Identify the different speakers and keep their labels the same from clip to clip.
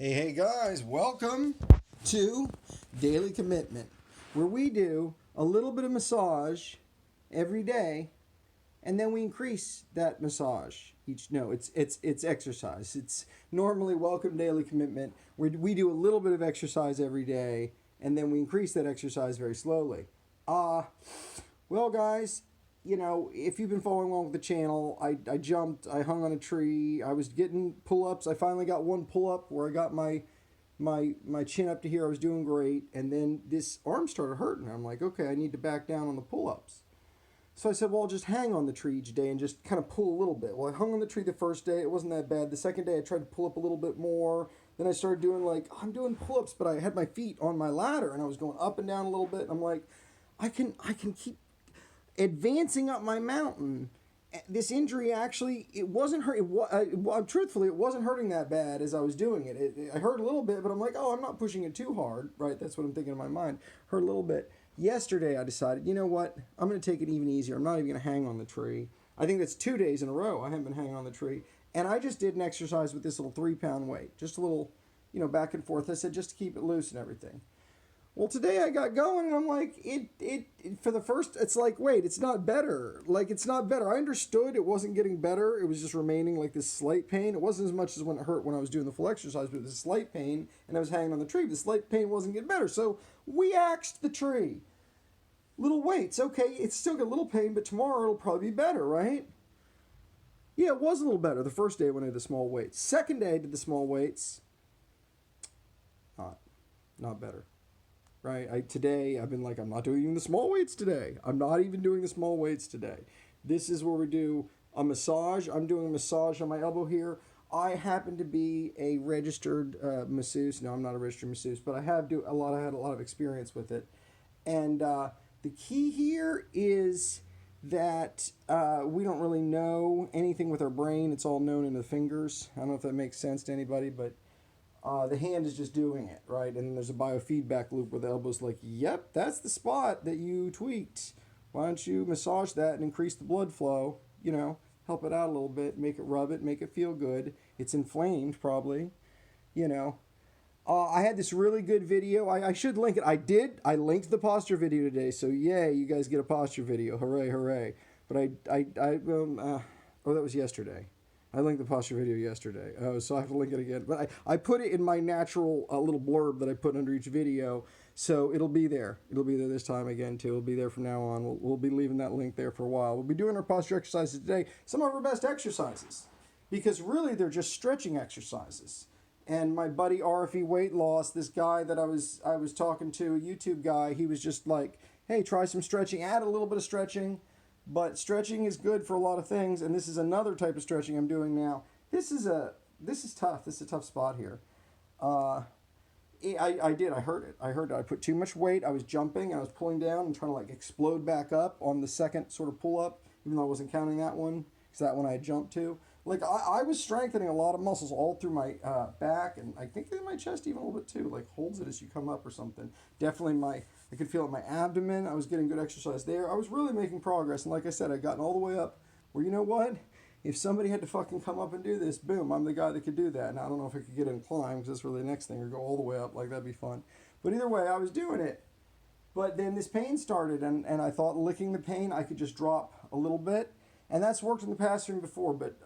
Speaker 1: Hey guys, welcome to Daily Commitment, where we do a little bit of massage every day, and then we increase that massage each. No, it's exercise. It's normally Welcome Daily Commitment, where we do a little bit of exercise every day, and then we increase that exercise very slowly. Well, guys, if you've been following along with the channel, I jumped, I hung on a tree, I was getting pull-ups. I finally got one pull-up where I got my chin up to here. I was doing great, and then this arm started hurting. I'm like, okay, I need to back down on the pull-ups. So I said, well, I'll just hang on the tree each day and just kind of pull a little bit. Well, I hung on the tree the first day. It wasn't that bad. The second day, I tried to pull up a little bit more. Then I started doing I'm doing pull-ups, but I had my feet on my ladder, and I was going up and down a little bit. And I'm like, I can keep advancing up my mountain. This injury actually, it wasn't hurt. Truthfully, it wasn't hurting that bad as I was doing it. I hurt a little bit, but I'm like, oh, I'm not pushing it too hard, right? That's what I'm thinking in my mind. Hurt a little bit. Yesterday, I decided, you know what? I'm going to take it even easier. I'm not even going to hang on the tree. I think that's 2 days in a row I haven't been hanging on the tree. And I just did an exercise with this little 3-pound weight. Just a little, back and forth. I said, just to keep it loose and everything. Well, today I got going, and I'm like, for the first, it's like, wait, it's not better. It's not better. I understood it wasn't getting better. It was just remaining like this slight pain. It wasn't as much as when it hurt when I was doing the full exercise, but it was a slight pain, and I was hanging on the tree. The slight pain wasn't getting better. So we axed the tree. Little weights. Okay, it's still got a little pain, but tomorrow it'll probably be better, right? Yeah, it was a little better the first day when I did the small weights. Second day I did the small weights. Not better. Right? Today, I've been like, I'm not doing even the small weights today. I'm not even doing the small weights today. This is where we do a massage. I'm doing a massage on my elbow here. I happen to be a registered masseuse. No, I'm not a registered masseuse, but I had a lot of experience with it. And the key here is that we don't really know anything with our brain. It's all known in the fingers. I don't know if that makes sense to anybody, but the hand is just doing it, right? And then there's a biofeedback loop where the elbow's like, yep, that's the spot that you tweaked. Why don't you massage that and increase the blood flow? Help it out a little bit, rub it, make it feel good. It's inflamed, probably. I had this really good video. I should link it. I linked the posture video today. So yay, you guys get a posture video. Hooray, hooray. But that was yesterday. I linked the posture video yesterday, so I have to link it again. But I put it in my natural little blurb that I put under each video, so it'll be there. It'll be there this time again, too. It'll be there from now on. We'll be leaving that link there for a while. We'll be doing our posture exercises today, some of our best exercises, because really they're just stretching exercises. And my buddy RFE Weight Loss, this guy that I was talking to, a YouTube guy, he was just like, hey, try some stretching, add a little bit of stretching. But stretching is good for a lot of things, and this is another type of stretching I'm doing now. This is tough. This is a tough spot here. I hurt it. I put too much weight. I was jumping. I was pulling down and trying to explode back up on the second sort of pull up, even though I wasn't counting that one, because that one I had jumped to. I was strengthening a lot of muscles all through my back, and I think in my chest even a little bit too, holds it as you come up or something. Definitely I could feel it in my abdomen. I was getting good exercise there. I was really making progress, and like I said, I'd gotten all the way up where, you know what? If somebody had to fucking come up and do this, boom, I'm the guy that could do that. Now, I don't know if I could get in climb, because that's really the next thing, or go all the way up. That'd be fun. But either way, I was doing it. But then this pain started, and I thought licking the pain, I could just drop a little bit. And that's worked in the past for me before, but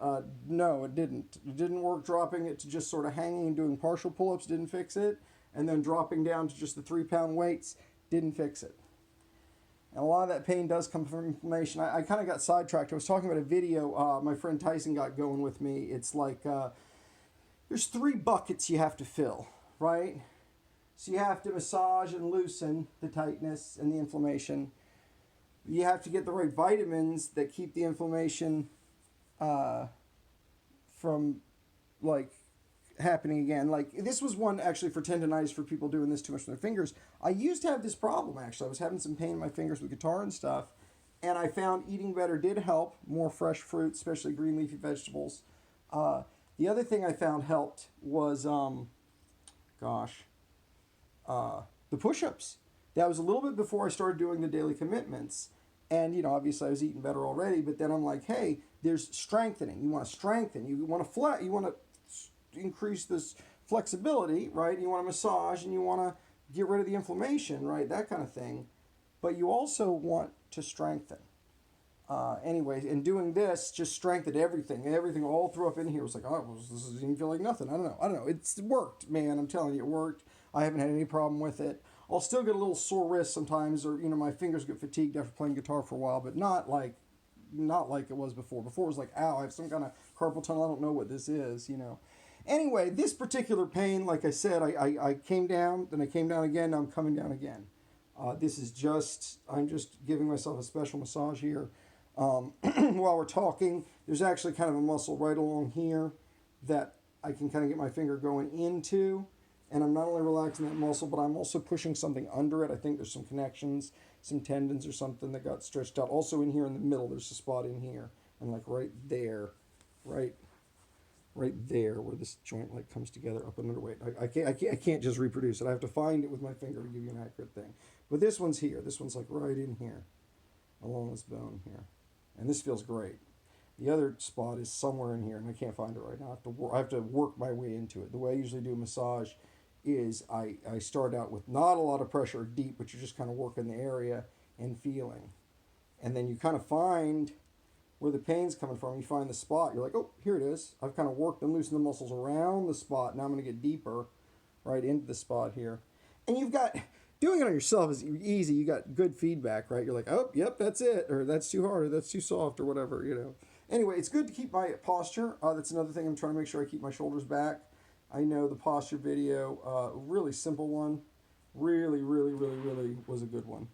Speaker 1: no, it didn't. It didn't work dropping it to just sort of hanging and doing partial pull-ups, didn't fix it. And then dropping down to just the 3-pound weights, didn't fix it. And a lot of that pain does come from inflammation. I kind of got sidetracked. I was talking about a video my friend Tyson got going with me. It's there's 3 buckets you have to fill, right? So you have to massage and loosen the tightness and the inflammation. You have to get the right vitamins that keep the inflammation from happening again. This was one actually for tendonitis for people doing this too much with their fingers. I used to have this problem actually. I was having some pain in my fingers with guitar and stuff, and I found eating better did help. More fresh fruit, especially green leafy vegetables. The other thing I found helped was the push-ups. That was a little bit before I started doing the daily commitments. And, obviously I was eating better already, but then I'm like, hey, there's strengthening. You want to strengthen. You want to increase this flexibility, right? You want to massage and you want to get rid of the inflammation, right? That kind of thing. But you also want to strengthen. Anyways, and doing this just strengthened everything. Everything all threw up in here. It was like, oh, this doesn't even feel like nothing. I don't know. It's worked, man. I'm telling you, it worked. I haven't had any problem with it. I'll still get a little sore wrist sometimes, or my fingers get fatigued after playing guitar for a while, but not like it was before. Before it was like, ow, I have some kind of carpal tunnel. I don't know what this is. Anyway, this particular pain, like I said, I came down, then I came down again. Now I'm coming down again. I'm just giving myself a special massage here. While we're talking, there's actually kind of a muscle right along here that I can kind of get my finger going into, and I'm not only relaxing that muscle, but I'm also pushing something under it. I think there's some connections, some tendons or something that got stretched out. Also in here in the middle, there's a spot in here, and like right there, right there where this joint like comes together up and underweight. I can't just reproduce it. I have to find it with my finger to give you an accurate thing. But this one's here. This one's like right in here, along this bone here. And this feels great. The other spot is somewhere in here, and I can't find it right now. I have to work my way into it. The way I usually do a massage is I start out with not a lot of pressure or deep, but you're just kind of working the area and feeling. And then you kind of find where the pain's coming from. You find the spot. You're like, oh, here it is. I've kind of worked and loosened the muscles around the spot. Now I'm going to get deeper right into the spot here. And you've got... Doing it on yourself is easy. You got good feedback, right? You're like, oh, yep, that's it. Or that's too hard. Or that's too soft or whatever, Anyway, it's good to keep my posture. That's another thing. I'm trying to make sure I keep my shoulders back. I know the posture video, really simple one. Really, really, really, really was a good one.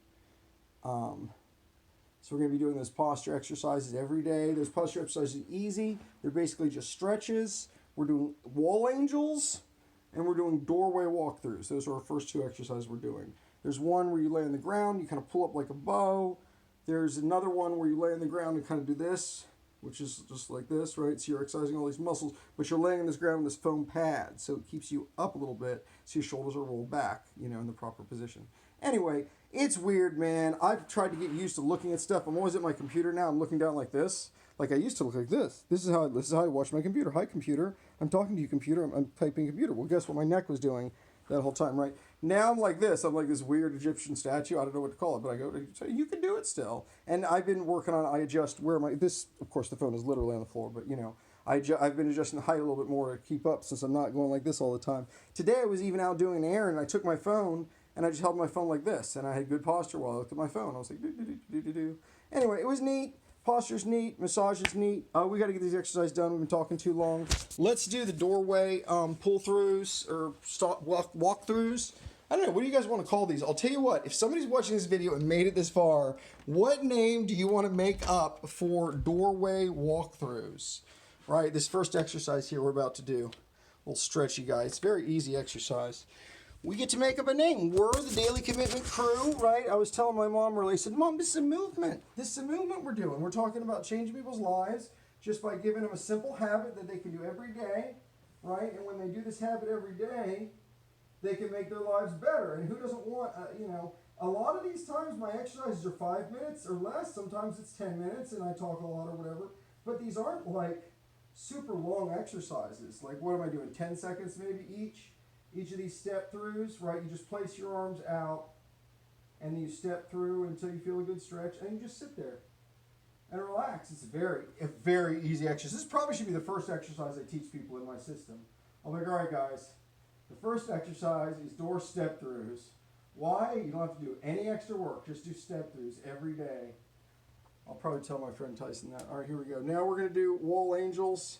Speaker 1: So we're going to be doing those posture exercises every day. Those posture exercises are easy. They're basically just stretches. We're doing wall angels. And we're doing doorway walkthroughs. Those are our first two exercises we're doing. There's one where you lay on the ground, you kind of pull up like a bow. There's another one where you lay on the ground and kind of do this, which is just like this, right? So you're exercising all these muscles, but you're laying on this ground with this foam pad, so it keeps you up a little bit, so your shoulders are rolled back, in the proper position. Anyway, it's weird, man. I've tried to get used to looking at stuff. I'm always at my computer now. I'm looking down like this. Like I used to look like this. This is how I watch my computer. Hi, computer. I'm talking to you, computer. I'm typing computer. Well, guess what my neck was doing that whole time, right? Now I'm like this. I'm like this weird Egyptian statue. I don't know what to call it, but I go, you can do it still. And I've been working on, I adjust where of course the phone is literally on the floor, but I've been adjusting the height a little bit more to keep up since I'm not going like this all the time. Today I was even out doing an errand and I took my phone and I just held my phone like this and I had good posture while I looked at my phone. I was like, do. Anyway, it was neat. Posture's neat. Massage is neat. We got to get these exercises done. We've been talking too long. Let's do the doorway pull-throughs or walk-throughs. I don't know. What do you guys want to call these? I'll tell you what. If somebody's watching this video and made it this far, what name do you want to make up for doorway walkthroughs? Right? This first exercise here we're about to do. A little stretchy, guys. It's a very easy exercise. We get to make up a name. We're the Daily Commitment Crew, right? I was telling my mom earlier, I said, Mom, this is a movement. This is a movement we're doing. We're talking about changing people's lives just by giving them a simple habit that they can do every day, right? And when they do this habit every day, they can make their lives better. And who doesn't want, a lot of these times my exercises are 5 minutes or less. Sometimes it's 10 minutes and I talk a lot or whatever. But these aren't like super long exercises. Like what am I doing, 10 seconds maybe each? Each of these step throughs, right? You just place your arms out and then you step through until you feel a good stretch and you just sit there and relax. It's a very easy exercise. This probably should be the first exercise I teach people in my system. I'm like, all right, guys, the first exercise is door step throughs. Why? You don't have to do any extra work. Just do step throughs every day. I'll probably tell my friend Tyson that. All right, here we go. Now we're going to do wall angels.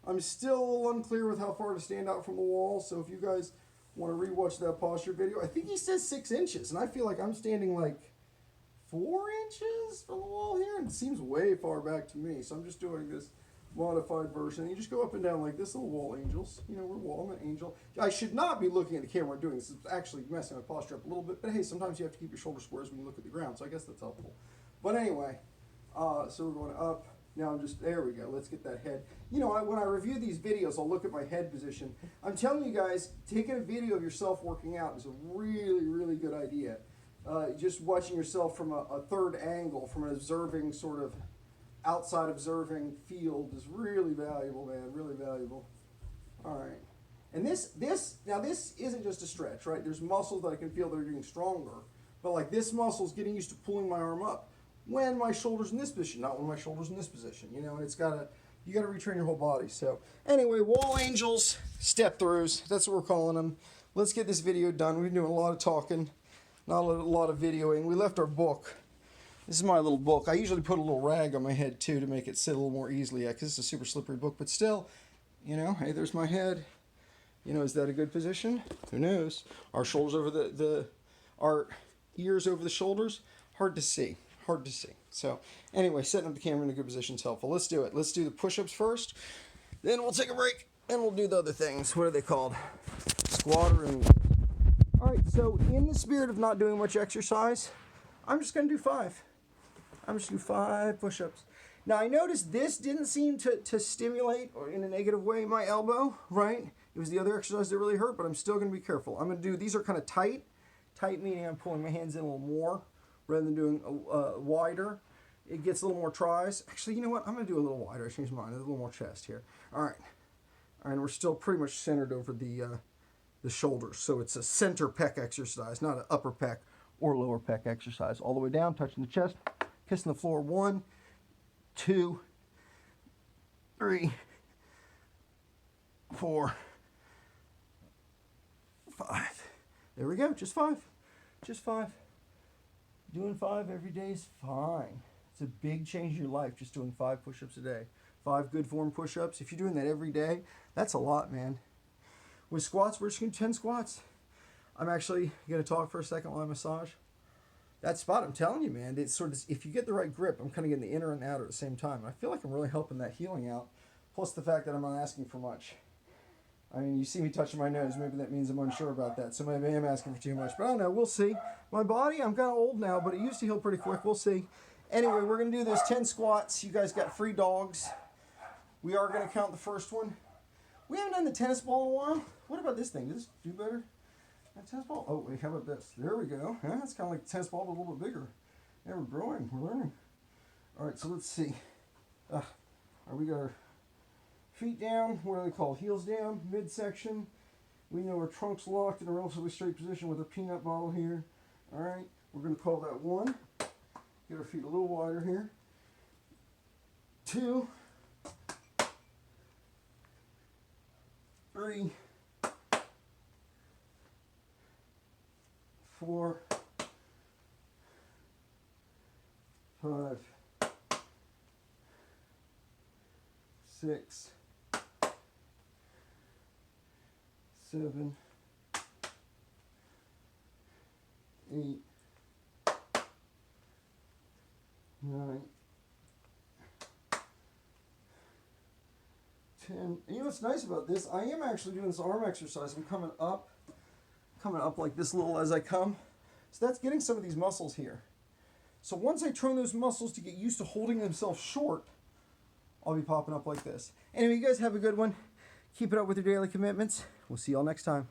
Speaker 1: I'm still a little unclear with how far to stand out from the wall, so if you guys want to rewatch that posture video, I think he says 6 inches, and I feel like I'm standing like 4 inches from the wall here, and it seems way far back to me, so I'm just doing this modified version. You just go up and down like this, little wall angels. We're wall, I'm an angel. I should not be looking at the camera doing this. It's actually messing my posture up a little bit, but hey, sometimes you have to keep your shoulder squares when you look at the ground, so I guess that's helpful. But anyway, so we're going up. Now there we go. Let's get that head. When I review these videos, I'll look at my head position. I'm telling you guys, taking a video of yourself working out is a really, really good idea. Just watching yourself from a third angle, from an observing sort of outside observing field is really valuable, man. Really valuable. All right. And this isn't just a stretch, right? There's muscles that I can feel that are getting stronger. But like this muscle is getting used to pulling my arm up when my shoulder's in this position, not when my shoulder's in this position, you know, and you gotta retrain your whole body. So anyway, wall angels, step throughs, that's what we're calling them. Let's get this video done. We've been doing a lot of talking, not a lot of videoing. We left our book. This is my little book. I usually put a little rag on my head too to make it sit a little more easily, because it's a super slippery book, but still, you know, hey, there's my head. You know, is that a good position? Who knows? Our shoulders over our ears over the shoulders, hard to see. Hard to see. So anyway, setting up the camera in a good position is helpful. Let's do it. Let's do the push-ups first. Then we'll take a break and we'll do the other things. What are they called? Squatter and... All right, so in the spirit of not doing much exercise, I'm just going to do 5. I'm just going to do 5 push-ups. Now, I noticed this didn't seem to stimulate, or in a negative way, my elbow, right? It was the other exercise that really hurt, but I'm still going to be careful. I'm going to do, these are kind of tight. Tight meaning I'm pulling my hands in a little more rather than doing wider. It gets a little more tries. Actually, you know what? I'm going to do a little wider. I changed mine. A little more chest here. All right. All right, and we're still pretty much centered over the shoulders. So it's a center pec exercise, not an upper pec or lower pec exercise. All the way down, touching the chest, kissing the floor. 1, 2, 3, 4, 5. There we go, just 5. Just 5. Doing 5 every day is fine. It's a big change in your life, just doing 5 push-ups a day. 5 good form push-ups. If you're doing that every day, that's a lot, man. With squats, we're just going to do 10 squats. I'm actually going to talk for a second while I massage. That spot, I'm telling you, man, it's sort of, if you get the right grip, I'm kind of getting the inner and outer at the same time. I feel like I'm really helping that healing out, plus the fact that I'm not asking for much. I mean, you see me touching my nose. Maybe that means I'm unsure about that. So maybe I am asking for too much. But I don't know. We'll see. My body, I'm kind of old now, but it used to heal pretty quick. We'll see. Anyway, we're going to do those 10 squats. You guys got free dogs. We are going to count the first one. We haven't done the tennis ball in a while. What about this thing? Does this do better? That tennis ball? Oh, wait. How about this? There we go. Yeah, it's kind of like the tennis ball, but a little bit bigger. Yeah, we're growing. We're learning. All right, so let's see. We got our feet down, what are they called? Heels down, midsection. We know our trunk's locked in a relatively straight position with our peanut bottle here. All right, we're going to call that 1. Get our feet a little wider here. 2, 3, 4, 5, 6, 7, 8, 9, 10. And you know what's nice about this? I am actually doing this arm exercise. I'm coming up like this little as I come. So that's getting some of these muscles here. So once I train those muscles to get used to holding themselves short, I'll be popping up like this. Anyway, you guys have a good one. Keep it up with your daily commitments. We'll see y'all next time.